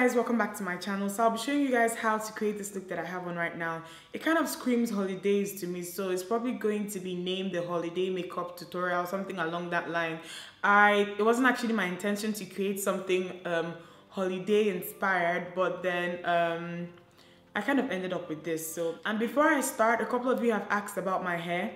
guys, welcome back to my channel. So I'll be showing you guys how to create this look that I have on right now. It kind of screams holidays to me, so it's probably going to be named the holiday makeup tutorial, something along that line. It wasn't actually my intention to create something holiday inspired, but then I kind of ended up with this. And before I start, a couple of you have asked about my hair.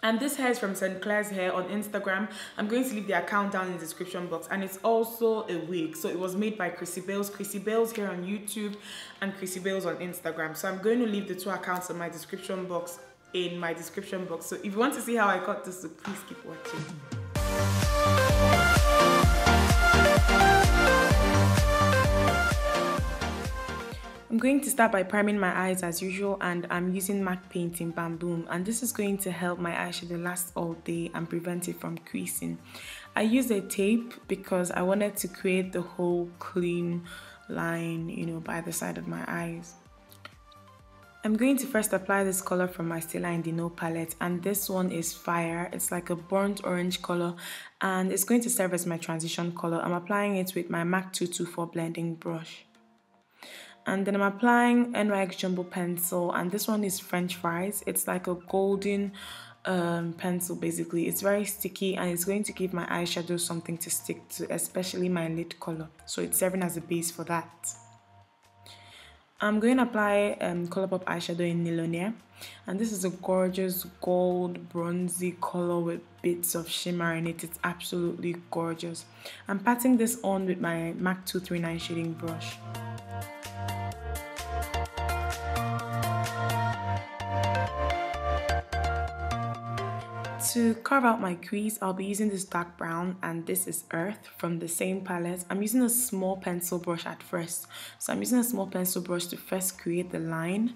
And this hair is from St. Clair's Hair on Instagram. I'm going to leave the account down in the description box. And it's also a wig. So it was made by Chrissy Bales here on YouTube and Chrissy Bales on Instagram. So I'm going to leave the two accounts in my description box. So if you want to see how I got this look, please keep watching. I'm going to start by priming my eyes as usual, and I'm using MAC paint in Bamboo, and this is going to help my eyeshadow last all day and prevent it from creasing. I used a tape because I wanted to create the whole clean line, by the side of my eyes. I'm going to first apply this color from my Stila in the No palette, and this one is Fire. It's like a burnt orange color, and it's going to serve as my transition color. I'm applying it with my MAC 224 blending brush. And then I'm applying NYX Jumbo pencil, and this one is French fries. It's like a golden pencil basically. It's very sticky and it's going to give my eyeshadow something to stick to, especially my lid color. So it's serving as a base for that. I'm going to apply Colourpop eyeshadow in Nilonia, and this is a gorgeous gold bronzy color with bits of shimmer in it. It's absolutely gorgeous. I'm patting this on with my MAC 239 shading brush. To carve out my crease, I'll be using this dark brown, and this is Earth from the same palette. I'm using a small pencil brush at first. So I'm using a small pencil brush to first create the line,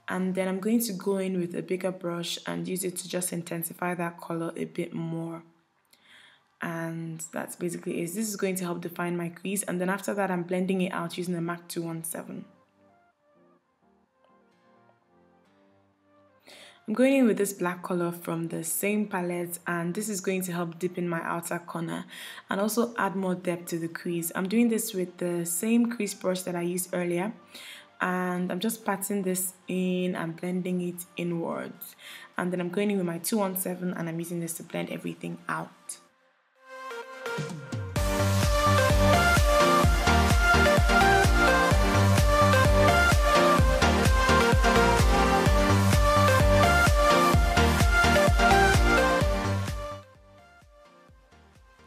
and then I'm going to go in with a bigger brush and use it to just intensify that color a bit more. And that's basically it. This is going to help define my crease, and then after that I'm blending it out using the MAC 217. I'm going in with this black color from the same palette, and this is going to help dip in my outer corner and also add more depth to the crease. I'm doing this with the same crease brush that I used earlier, and I'm just patting this in and blending it inwards. And then I'm going in with my 217 and I'm using this to blend everything out.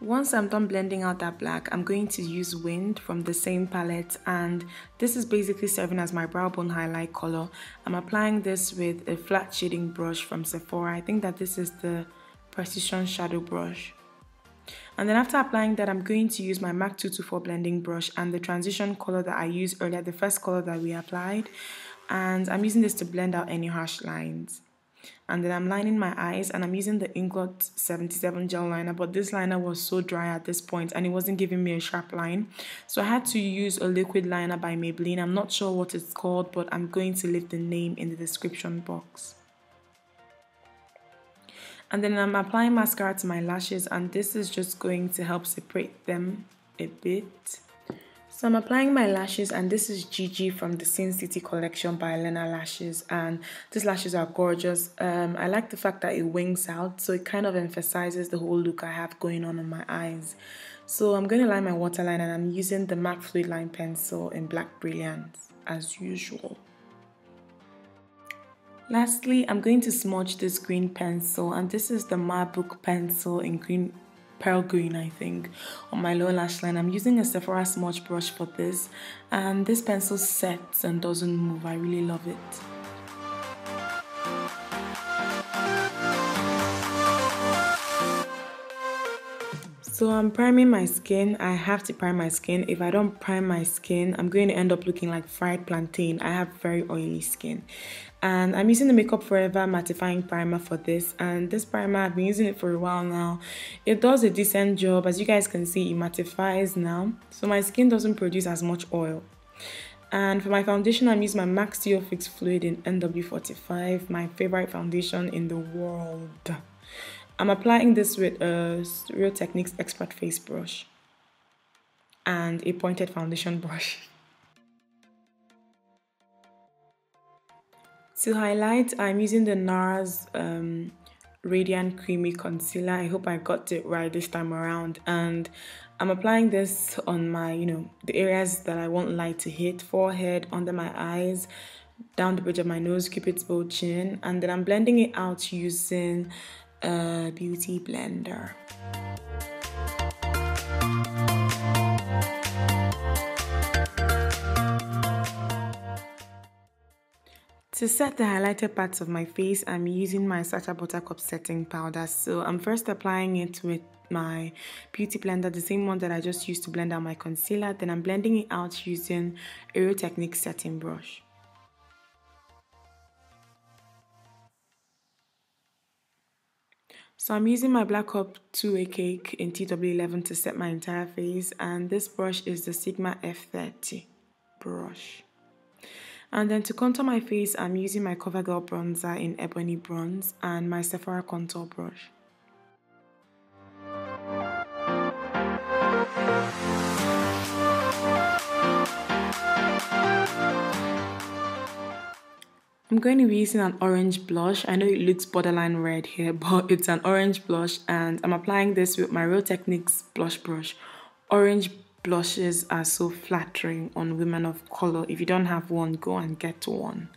Once I'm done blending out that black, I'm going to use Wind from the same palette, and this is basically serving as my brow bone highlight color. I'm applying this with a flat shading brush from Sephora. I think that this is the Precision Shadow brush. And then after applying that, I'm going to use my MAC 224 blending brush and the transition color that I used earlier, the first color that we applied, and I'm using this to blend out any harsh lines. And then I'm lining my eyes, and I'm using the Inglot 77 gel liner, but this liner was so dry at this point and it wasn't giving me a sharp line, so I had to use a liquid liner by Maybelline. I'm not sure what it's called, but I'm going to leave the name in the description box. And then I'm applying mascara to my lashes, and this is just going to help separate them a bit. So I'm applying my lashes, and this is Gigi from the Sin City collection by Lena Lashes, and these lashes are gorgeous. I like the fact that it wings out, so it kind of emphasizes the whole look I have going on my eyes. So I'm going to line my waterline, and I'm using the MAC Fluid Line pencil in Black Brilliance as usual. Lastly, I'm going to smudge this green pencil, and this is the Marbook pencil in pearl green, I think, on my lower lash line. I'm using a Sephora smudge brush for this, and this pencil sets and doesn't move. I really love it. So I'm priming my skin. I have to prime my skin. If I don't prime my skin, I'm going to end up looking like fried plantain. I have very oily skin. And I'm using the Makeup Forever Mattifying Primer for this. And this primer, I've been using it for a while now. It does a decent job. As you guys can see, it mattifies now. So my skin doesn't produce as much oil. And for my foundation, I'm using my MAC Studio Fix Fluid in NW45, my favorite foundation in the world. I'm applying this with a Real Techniques Expert Face Brush. and a pointed foundation brush. To highlight, I'm using the NARS Radiant Creamy Concealer. I hope I got it right this time around. And I'm applying this on my, the areas that I want light to hit: forehead, under my eyes, down the bridge of my nose, cupid's bow, chin. And then I'm blending it out using a beauty blender. To set the highlighted parts of my face, I'm using my Sacha Buttercup setting powder. So I'm first applying it with my beauty blender, the same one that I just used to blend out my concealer. Then I'm blending it out using Aero Technique setting brush. So I'm using my Black Hop 2A Cake in TW11 to set my entire face, and this brush is the Sigma F30 brush. And then to contour my face, I'm using my CoverGirl bronzer in Ebony Bronze and my Sephora contour brush. I'm going to be using an orange blush. I know it looks borderline red here, but it's an orange blush, and I'm applying this with my Real Techniques blush brush. Orange blushes are so flattering on women of color. If you don't have one, go and get one.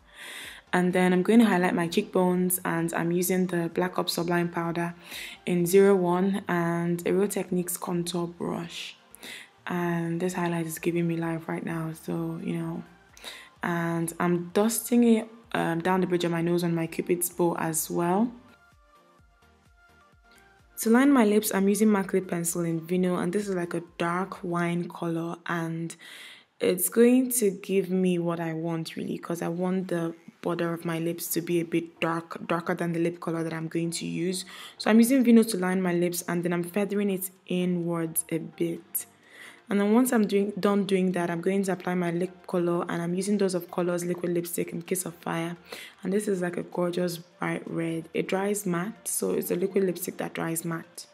And then I'm going to highlight my cheekbones, and I'm using the Black Ops Sublime powder in 01 and a Real Techniques contour brush. And this highlight is giving me life right now, so and I'm dusting it down the bridge of my nose on my cupid's bow as well. To line my lips, I'm using MAC lip pencil in Vino, and this is like a dark wine color, and it's going to give me what I want really, because I want the border of my lips to be a bit darker than the lip color that I'm going to use. So I'm using Vino to line my lips, and then I'm feathering it inwards a bit. And then once I'm done doing that, I'm going to apply my lip color, and I'm using Dose of Colors liquid lipstick in Kiss of Fire. And this is like a gorgeous bright red. It dries matte, so it's a liquid lipstick that dries matte.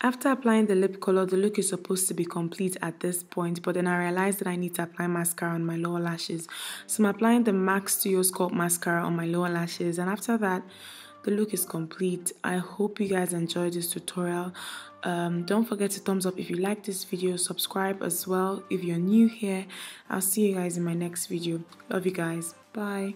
After applying the lip color, the look is supposed to be complete at this point, but then I realized that I need to apply mascara on my lower lashes. So I'm applying the MAC Studio Sculpt mascara on my lower lashes, and after that, the look is complete. I hope you guys enjoyed this tutorial. Don't forget to thumbs up if you like this video, subscribe as well if you're new here. I'll see you guys in my next video. Love you guys. Bye.